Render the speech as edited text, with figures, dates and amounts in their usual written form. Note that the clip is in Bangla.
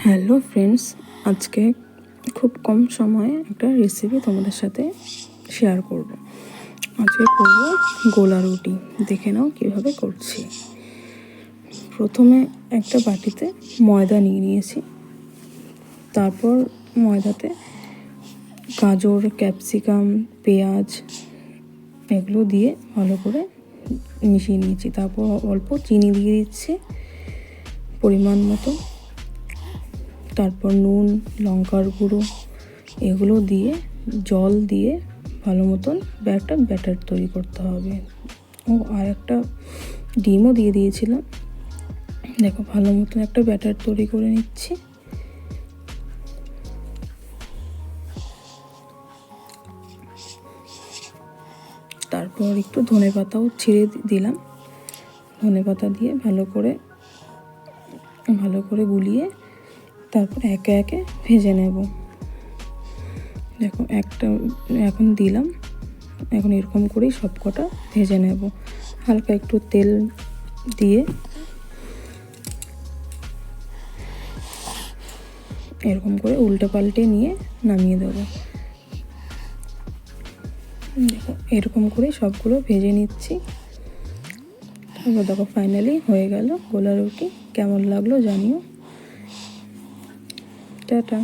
হ্যালো ফ্রেন্ডস, আজকে খুব কম সময়ে একটা রেসিপি তোমাদের সাথে শেয়ার করব। আজকে করব গোলা রুটি। দেখে নাও কীভাবে করছি। প্রথমে একটা বাটিতে ময়দা নিয়ে নিয়েছি। তারপর ময়দাতে গাজর, ক্যাপসিকাম, পেঁয়াজ এগুলো দিয়ে ভালো করে মিশিয়ে নিয়েছি। তারপর অল্প চিনি দিয়ে দিচ্ছি পরিমাণ মতো। তারপর নুন, লঙ্কার গুঁড়ো এগুলো দিয়ে জল দিয়ে ভালো মতন একটা ব্যাটার তৈরি করতে হবে। আর একটা ডিমও দিয়ে দিয়েছিলাম। দেখো ভালো মতন একটা ব্যাটার তৈরি করে নিচ্ছি। তারপর একটু ধনেপাতাও ছিঁড়ে দিলাম। ধনেপাতা দিয়ে ভালো করে গুলিয়ে তারপর একে একে ভেজে নেব। দেখো এখন দিলাম। এখন এরকম করেই সব কটা ভেজে নেব। হালকা একটু তেল দিয়ে এরকম করে উল্টে পাল্টে নিয়ে নামিয়ে দেবো। দেখো এরকম করে সবগুলো ভেজে নিচ্ছি। এবার দেখো ফাইনালি হয়ে গেল গোলা রুটি। কেমন লাগলো জানিও। টাটা।